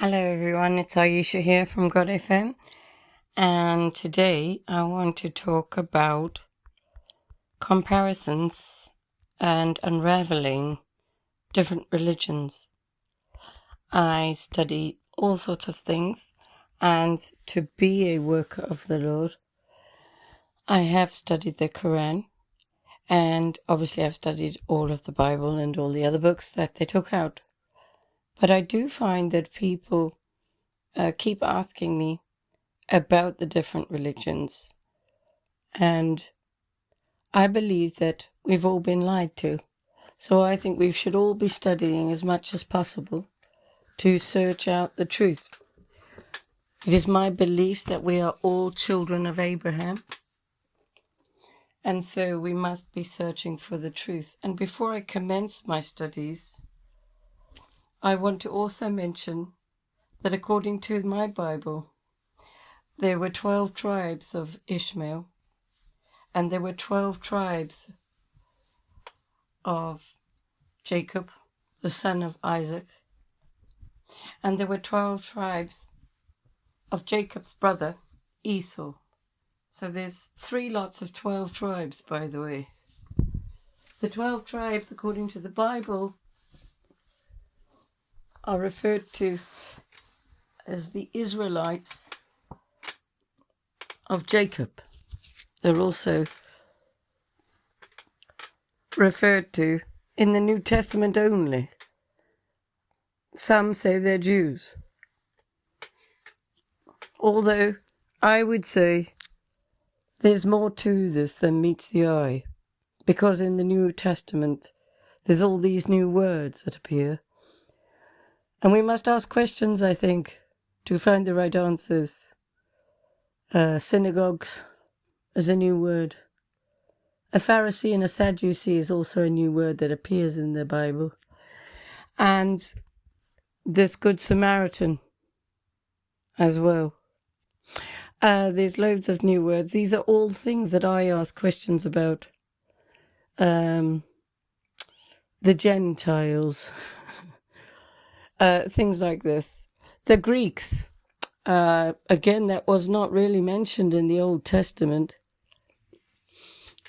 Hello everyone, it's Ayesha here from God FM, and today I want to talk about comparisons and unraveling different religions. I study all sorts of things, and to be a worker of the Lord, I have studied the Quran, and obviously I've studied all of the Bible and all the other books that they took out. But I do find that people keep asking me about the different religions, and I believe that we've all been lied to. So I think we should all be studying as much as possible to search out the truth. It is my belief that we are all children of Abraham, and so we must be searching for the truth. And before I commence my studies, I want to also mention that according to my Bible, there were 12 tribes of Ishmael, and there were 12 tribes of Jacob, the son of Isaac, and there were 12 tribes of Jacob's brother, Esau. So there's 3 lots of 12 tribes, by the way. The 12 tribes, according to the Bible, are referred to as the Israelites of Jacob. They're also referred to in the New Testament only. Some say they're Jews. Although I would say there's more to this than meets the eye, because in the New Testament there's all these new words that appear. And we must ask questions, I think, to find the right answers. Synagogues is a new word. A Pharisee and a Sadducee is also a new word that appears in the Bible. And this Good Samaritan as well. There's loads of new words. These are all things that I ask questions about. The Gentiles. Things like this. The Greeks. Again, that was not really mentioned in the Old Testament.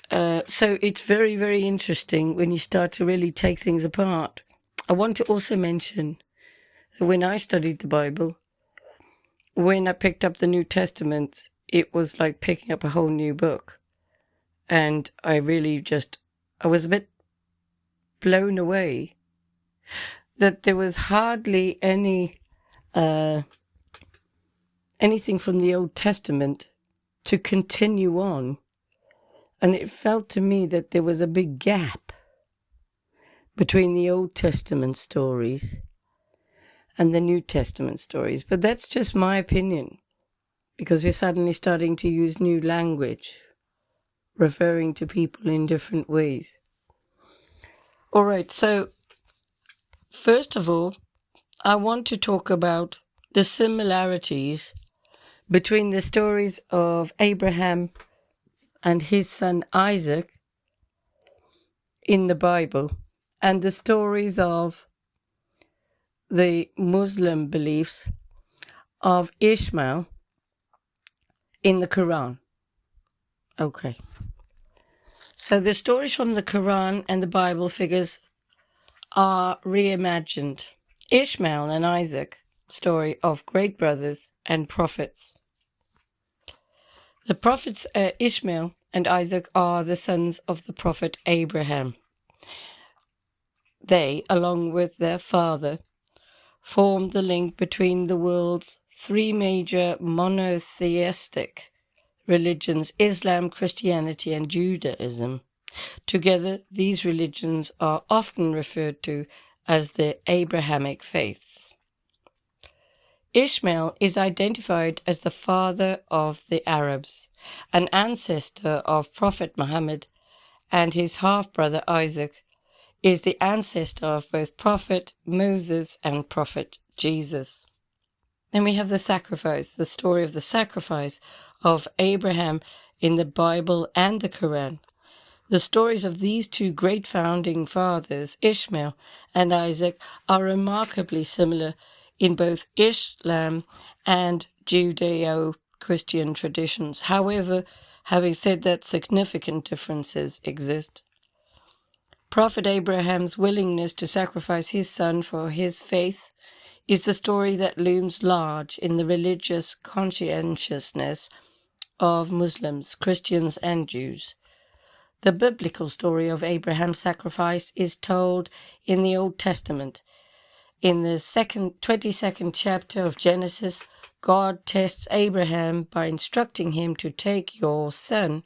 So it's very, very interesting when you start to really take things apart. I want to also mention that when I studied the Bible, when I picked up the New Testament, it was like picking up a whole new book. And I was a bit blown away that there was hardly anything from the Old Testament to continue on. And it felt to me that there was a big gap between the Old Testament stories and the New Testament stories. But that's just my opinion, because we're suddenly starting to use new language, referring to people in different ways. All right, so first of all, I want to talk about the similarities between the stories of Abraham and his son Isaac in the Bible and the stories of the Muslim beliefs of Ishmael in the Quran. Okay. So the stories from the Quran and the Bible figures are reimagined. Ishmael and Isaac, story of great brothers and prophets. The prophets Ishmael and Isaac are the sons of the prophet Abraham. They, along with their father, formed the link between the world's 3 major monotheistic religions, Islam, Christianity, and Judaism. Together, these religions are often referred to as the Abrahamic faiths. Ishmael is identified as the father of the Arabs, an ancestor of Prophet Muhammad, and his half-brother Isaac is the ancestor of both Prophet Moses and Prophet Jesus. Then we have the sacrifice, the story of the sacrifice of Abraham in the Bible and the Quran. The stories of these 2 great founding fathers, Ishmael and Isaac, are remarkably similar in both Islam and Judeo-Christian traditions. However, having said that, significant differences exist. Prophet Abraham's willingness to sacrifice his son for his faith is the story that looms large in the religious conscientiousness of Muslims, Christians, and Jews. The biblical story of Abraham's sacrifice is told in the Old Testament. In the 22nd chapter of Genesis, God tests Abraham by instructing him to take your son,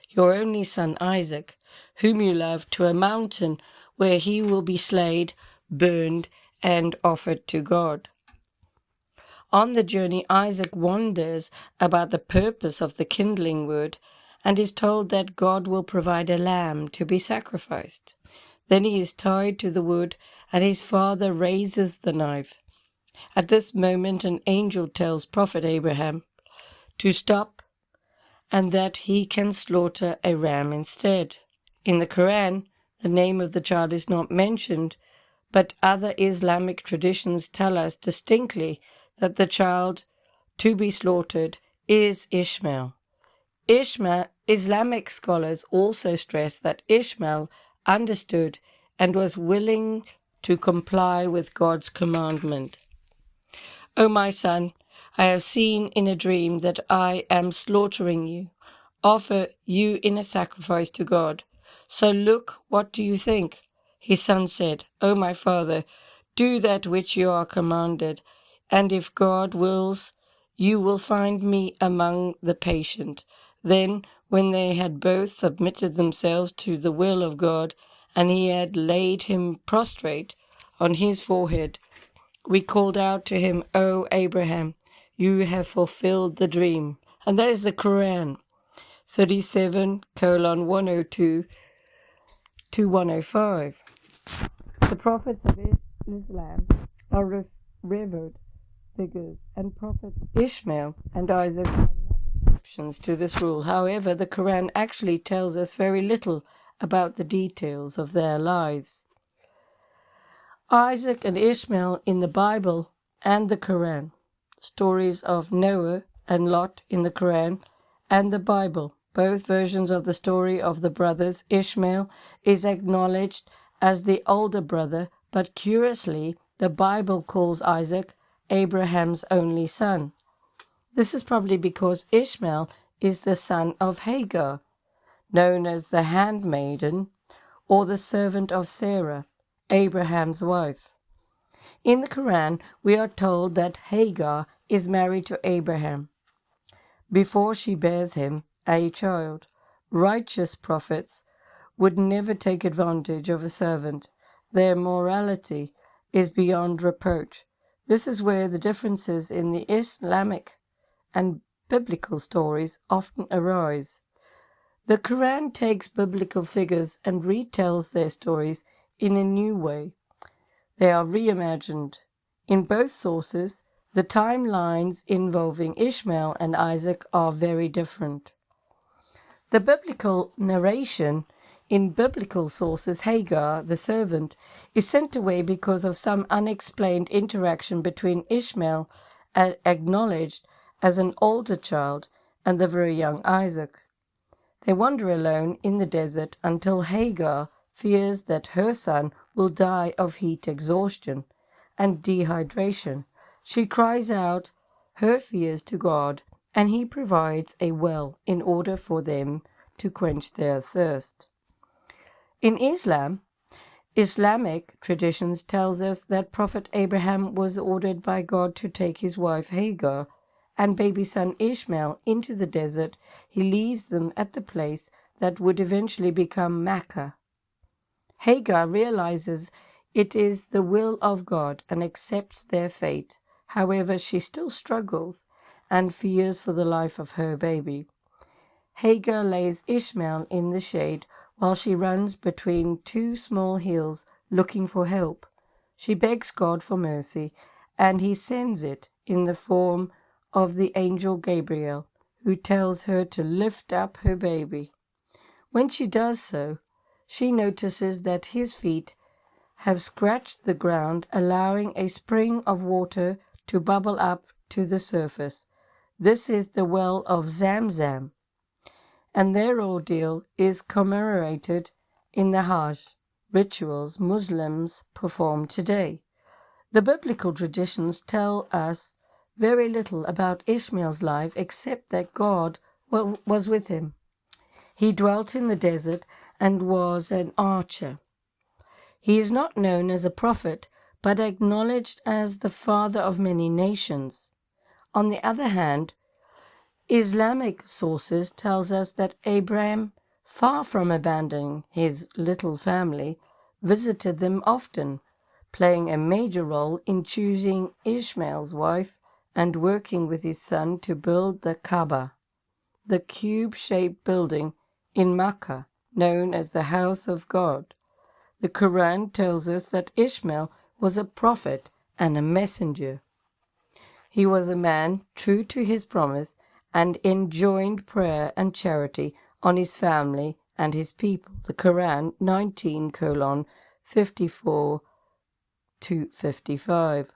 your only son Isaac, whom you love, to a mountain where he will be slayed, burned, and offered to God. On the journey, Isaac wonders about the purpose of the kindling wood and is told that God will provide a lamb to be sacrificed. Then he is tied to the wood, and his father raises the knife. At this moment, an angel tells Prophet Abraham to stop and that he can slaughter a ram instead. In the Quran, the name of the child is not mentioned, but other Islamic traditions tell us distinctly that the child to be slaughtered is Ishmael. Islamic scholars also stress that Ishmael understood and was willing to comply with God's commandment. O my son, I have seen in a dream that I am slaughtering you. Offer you in a sacrifice to God. So look, what do you think? His son said, O my father, do that which you are commanded, and if God wills, you will find me among the patient. Then, when they had both submitted themselves to the will of God, and he had laid him prostrate on his forehead, we called out to him, O Abraham, you have fulfilled the dream. And that is the Quran, 37:102 to 105. The prophets of Islam are revered figures, and prophets Ishmael and Isaac are not exceptions to this rule. However, the Quran actually tells us very little about the details of their lives. Isaac and Ishmael in the Bible and the Quran, stories of Noah and Lot in the Quran and the Bible. Both versions of the story of the brothers. Ishmael is acknowledged as the older brother, but curiously, the Bible calls Isaac Abraham's only son. This is probably because Ishmael is the son of Hagar, known as the handmaiden or the servant of Sarah, Abraham's wife. In the Quran, we are told that Hagar is married to Abraham before she bears him a child. Righteous prophets would never take advantage of a servant. Their morality is beyond reproach. This is where the differences in the Islamic and biblical stories often arise. The Quran takes biblical figures and retells their stories in a new way. They are reimagined. In both sources, the timelines involving Ishmael and Isaac are very different. The biblical narration in biblical sources, Hagar, the servant, is sent away because of some unexplained interaction between Ishmael, acknowledged as an older child, and the very young Isaac. They wander alone in the desert until Hagar fears that her son will die of heat exhaustion and dehydration. She cries out her fears to God, and he provides a well in order for them to quench their thirst. In Islamic traditions tells us that Prophet Abraham was ordered by God to take his wife Hagar and baby son Ishmael into the desert. He leaves them at the place that would eventually become Mecca. Hagar realizes it is the will of God and accepts their fate. However, she still struggles and fears for the life of her baby. Hagar lays Ishmael in the shade while she runs between two small hills looking for help. She begs God for mercy, and he sends it in the form of the angel Gabriel, who tells her to lift up her baby. When she does so, she notices that his feet have scratched the ground, allowing a spring of water to bubble up to the surface. This is the well of Zamzam, and their ordeal is commemorated in the Hajj rituals Muslims perform today. The biblical traditions tell us very little about Ishmael's life except that God was with him. He dwelt in the desert and was an archer. He is not known as a prophet, but acknowledged as the father of many nations. On the other hand, Islamic sources tells us that Abraham, far from abandoning his little family, visited them often, playing a major role in choosing Ishmael's wife and working with his son to build the Kaaba, the cube-shaped building in Mecca, known as the House of God. The Quran tells us that Ishmael was a prophet and a messenger. He was a man true to his promise and enjoined prayer and charity on his family and his people. The Quran 19:54 to 55.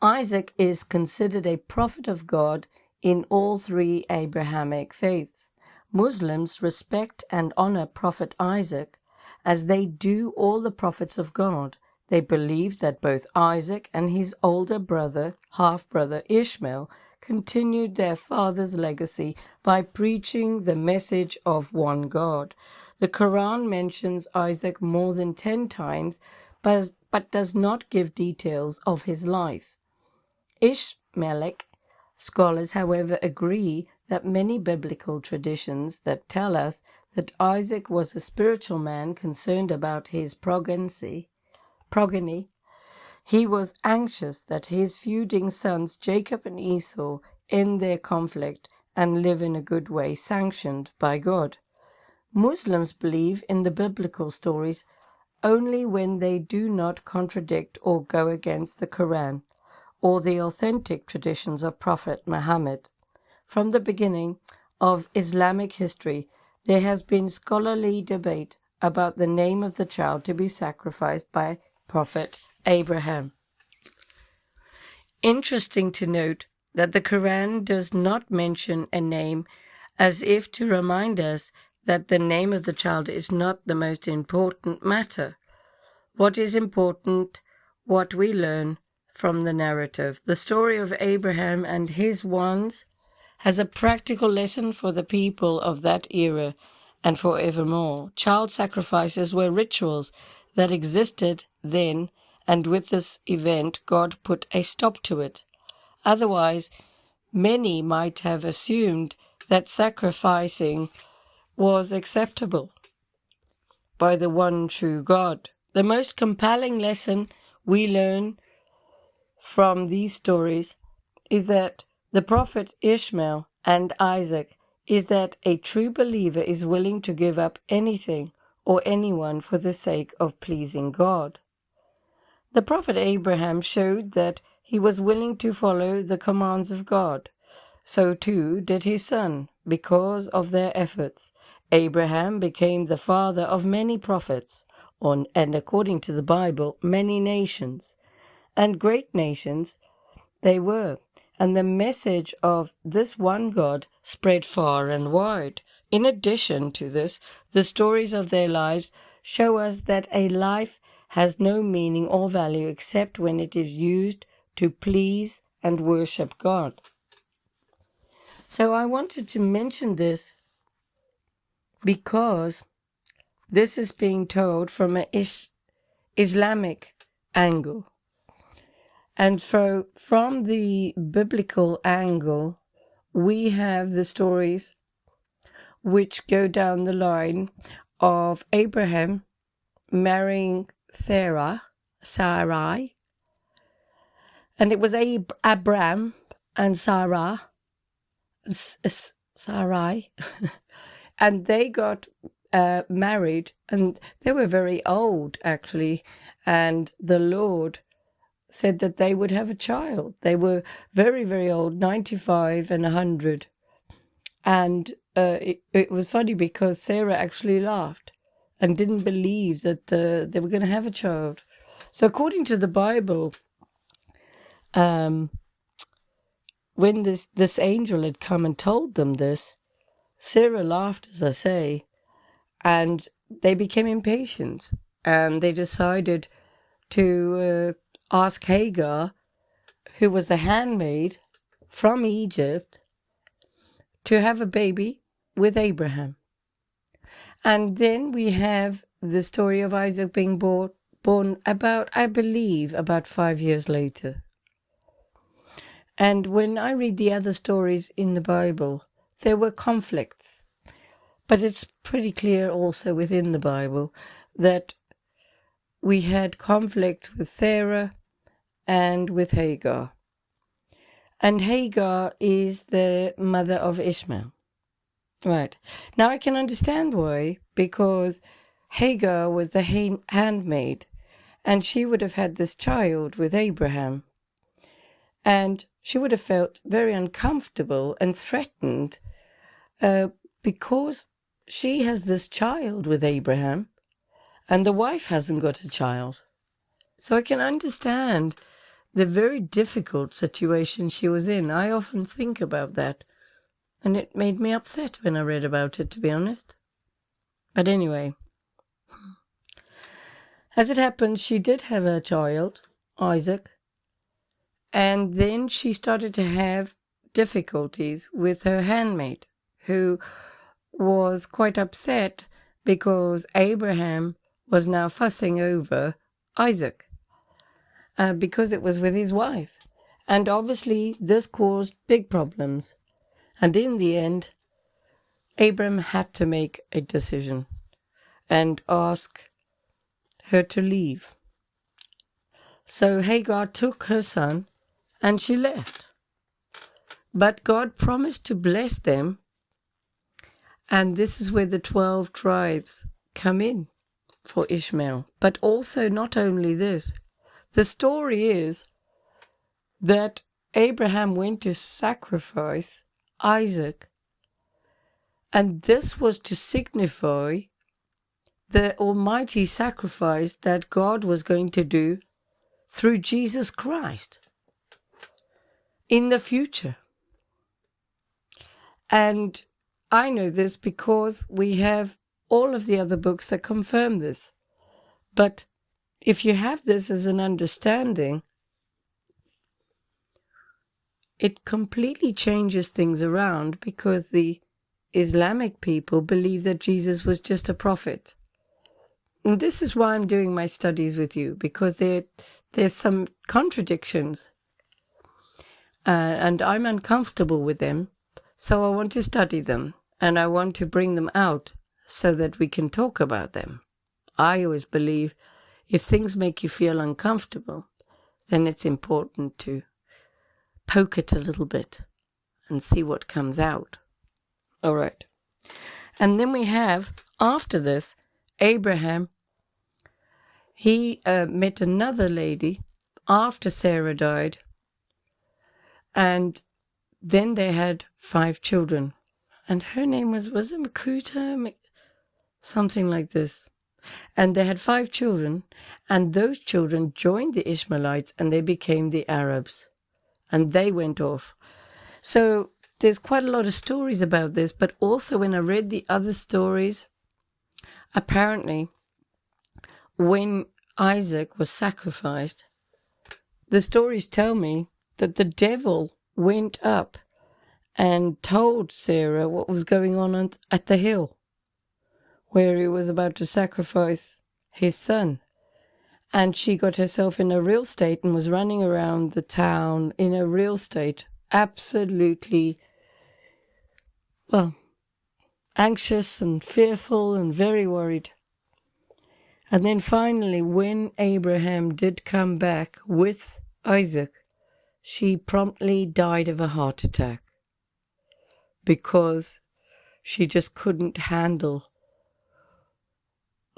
Isaac is considered a prophet of God in all three Abrahamic faiths. Muslims respect and honor Prophet Isaac as they do all the prophets of God. They believe that both Isaac and his older brother, half-brother Ishmael, continued their father's legacy by preaching the message of one God. The Quran mentions Isaac more than 10 times, but does not give details of his life. Ishmaelic scholars, however, agree that many biblical traditions that tell us that Isaac was a spiritual man concerned about his progeny. He was anxious that his feuding sons Jacob and Esau end their conflict and live in a good way, sanctioned by God. Muslims believe in the biblical stories only when they do not contradict or go against the Quran or the authentic traditions of Prophet Muhammad. From the beginning of Islamic history, there has been scholarly debate about the name of the child to be sacrificed by Prophet Abraham. Interesting to note that the Quran does not mention a name, as if to remind us that the name of the child is not the most important matter. What is important, what we learn from the narrative. The story of Abraham and his ones has a practical lesson for the people of that era and forevermore. Child sacrifices were rituals that existed then, and with this event, God put a stop to it. Otherwise, many might have assumed that sacrificing was acceptable by the one true God. The most compelling lesson we learn from these stories is that the prophet Ishmael and Isaac is that a true believer is willing to give up anything or anyone for the sake of pleasing God. The prophet Abraham showed that he was willing to follow the commands of God. So too did his son. Because of their efforts, Abraham became the father of many prophets, and according to the Bible, many nations. And great nations they were. And the message of this one God spread far and wide. In addition to this, the stories of their lives show us that a life has no meaning or value except when it is used to please and worship God. So I wanted to mention this because this is being told from an Islamic angle. And so from the biblical angle, we have the stories which go down the line of Abraham marrying Sarai, and it was Abram and Sarai, and they got married, and they were very old actually, and the Lord said that they would have a child. They were very, very old, 95 and 100. And it was funny because Sarah actually laughed. and didn't believe that they were going to have a child. So according to the Bible, when this angel had come and told them this, Sarah laughed, as I say, and they became impatient, and they decided to ask Hagar, who was the handmaid from Egypt, to have a baby with Abraham. And then we have the story of Isaac being born about, I believe, about 5 years later. And when I read the other stories in the Bible, there were conflicts. But it's pretty clear also within the Bible that we had conflict with Sarah and with Hagar. And Hagar is the mother of Ishmael. Right. Now I can understand why, because Hagar was the handmaid, and she would have had this child with Abraham. And she would have felt very uncomfortable and threatened because she has this child with Abraham, and the wife hasn't got a child. So I can understand the very difficult situation she was in. I often think about that, and it made me upset when I read about it, to be honest. But anyway, as it happens, she did have a child, Isaac, and then she started to have difficulties with her handmaid, who was quite upset because Abraham was now fussing over Isaac because it was with his wife. And obviously this caused big problems. And in the end, Abraham had to make a decision and ask her to leave. So Hagar took her son and she left. But God promised to bless them. And this is where the 12 tribes come in for Ishmael. But also not only this, the story is that Abraham went to sacrifice Isaac. And this was to signify the almighty sacrifice that God was going to do through Jesus Christ in the future. And I know this because we have all of the other books that confirm this. But if you have this as an understanding, it completely changes things around, because the Islamic people believe that Jesus was just a prophet. And this is why I'm doing my studies with you, because there's some contradictions. And I'm uncomfortable with them, so I want to study them, and I want to bring them out so that we can talk about them. I always believe if things make you feel uncomfortable, then it's important to poke it a little bit and see what comes out. All right. And then we have, after this, Abraham. He met another lady after Sarah died, and then they had 5 children. And her name was it Makuta? Something like this. And they had 5 children, and those children joined the Ishmaelites, and they became the Arabs. And they went off. So there's quite a lot of stories about this, but also when I read the other stories, apparently when Isaac was sacrificed, the stories tell me that the devil went up and told Sarah what was going on at the hill, where he was about to sacrifice his son. And she got herself in a real state and was running around the town in a real state, absolutely, anxious and fearful and very worried. And then finally, when Abraham did come back with Isaac, she promptly died of a heart attack because she just couldn't handle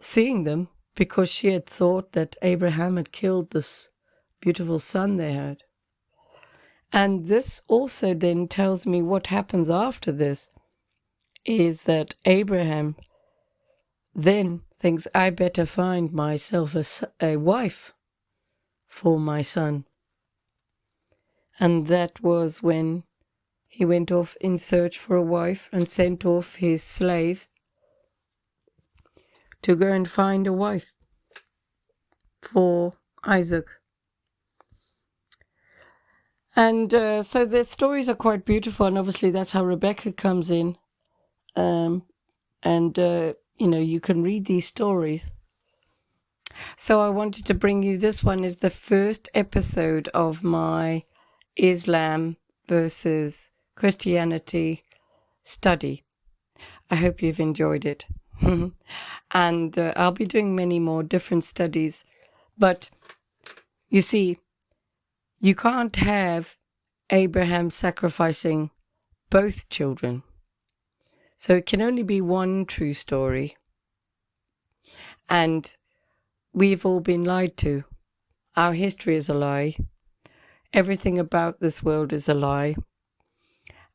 seeing them, because she had thought that Abraham had killed this beautiful son they had. And this also then tells me what happens after this is that Abraham then thinks I better find myself a wife for my son. And that was when he went off in search for a wife and sent off his slave to go and find a wife for Isaac. And so the stories are quite beautiful, and obviously that's how Rebecca comes in. You can read these stories. So I wanted to bring you, this one is the first episode of my Islam versus Christianity study. I hope you've enjoyed it. And I'll be doing many more different studies. But you see, you can't have Abraham sacrificing both children. So it can only be one true story. And we've all been lied to. Our history is a lie. Everything about this world is a lie.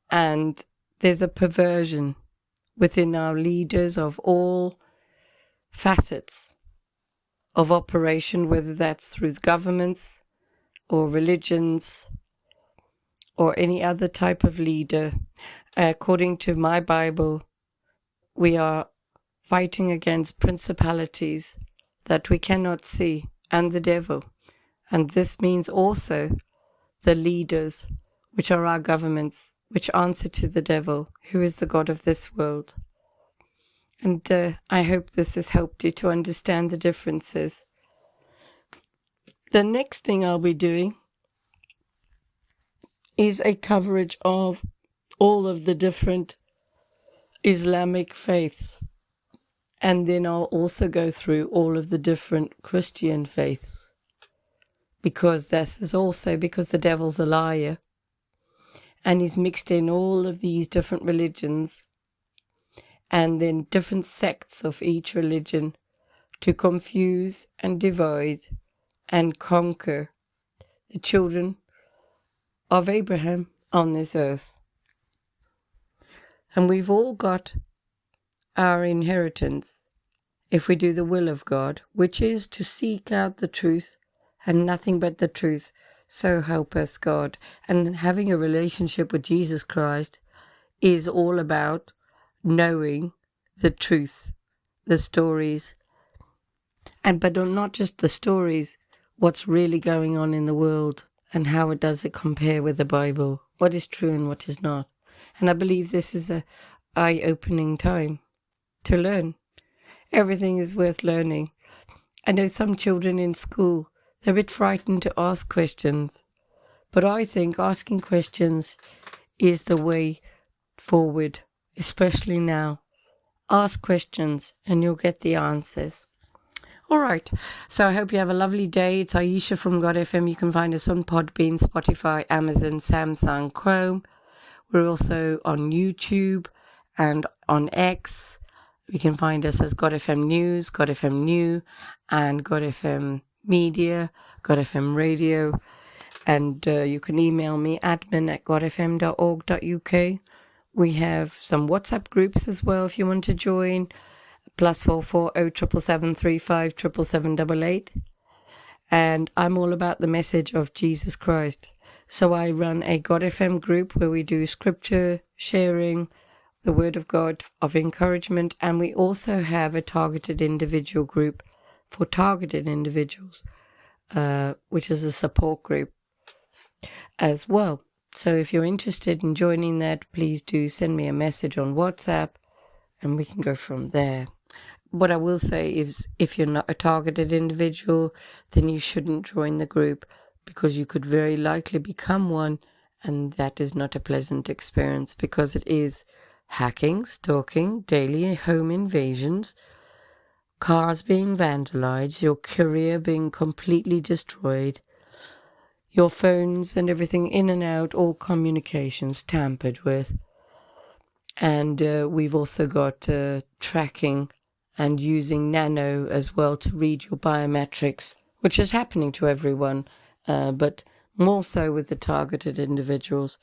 And there's a perversion within our leaders of all facets of operation, whether that's through governments or religions or any other type of leader. According to my Bible, we are fighting against principalities that we cannot see and the devil. And this means also the leaders, which are our governments, which answer to the devil, who is the God of this world. And I hope this has helped you to understand the differences. The next thing I'll be doing is a coverage of all of the different Islamic faiths. And then I'll also go through all of the different Christian faiths. Because this is also because the devil's a liar. And he's mixed in all of these different religions and then different sects of each religion to confuse and divide and conquer the children of Abraham on this earth. And we've all got our inheritance if we do the will of God, which is to seek out the truth and nothing but the truth. So help us God. And having a relationship with Jesus Christ is all about knowing the truth, the stories, but not just the stories, what's really going on in the world and how does it compare with the Bible, what is true and what is not. And I believe this is a eye-opening time to learn. Everything is worth learning. I know some children in school, they're a bit frightened to ask questions, but I think asking questions is the way forward, especially now. Ask questions and you'll get the answers. All right, so I hope you have a lovely day. It's Ayesha from God FM. You can find us on Podbean, Spotify, Amazon, Samsung, Chrome. We're also on YouTube and on X. You can find us as God FM News, God FM New, and God FM Media, God FM Radio. And you can email me, admin@godfm.org.uk. We have some WhatsApp groups as well if you want to join. +44 0777 355 And I'm all about the message of Jesus Christ. So I run a God FM group where we do scripture sharing, the Word of God of encouragement, and we also have a targeted individual group for targeted individuals, which is a support group as well. So if you're interested in joining that, please do send me a message on WhatsApp and we can go from there. What I will say is if you're not a targeted individual, then you shouldn't join the group because you could very likely become one, and that is not a pleasant experience because it is hacking, stalking, daily home invasions, cars being vandalized, your career being completely destroyed, your phones and everything in and out, all communications tampered with. And we've also got tracking and using nano as well to read your biometrics, which is happening to everyone, but more so with the targeted individuals.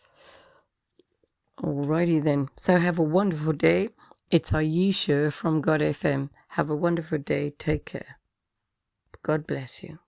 Alrighty then. So have a wonderful day. It's Ayesha from God FM. Have a wonderful day. Take care. God bless you.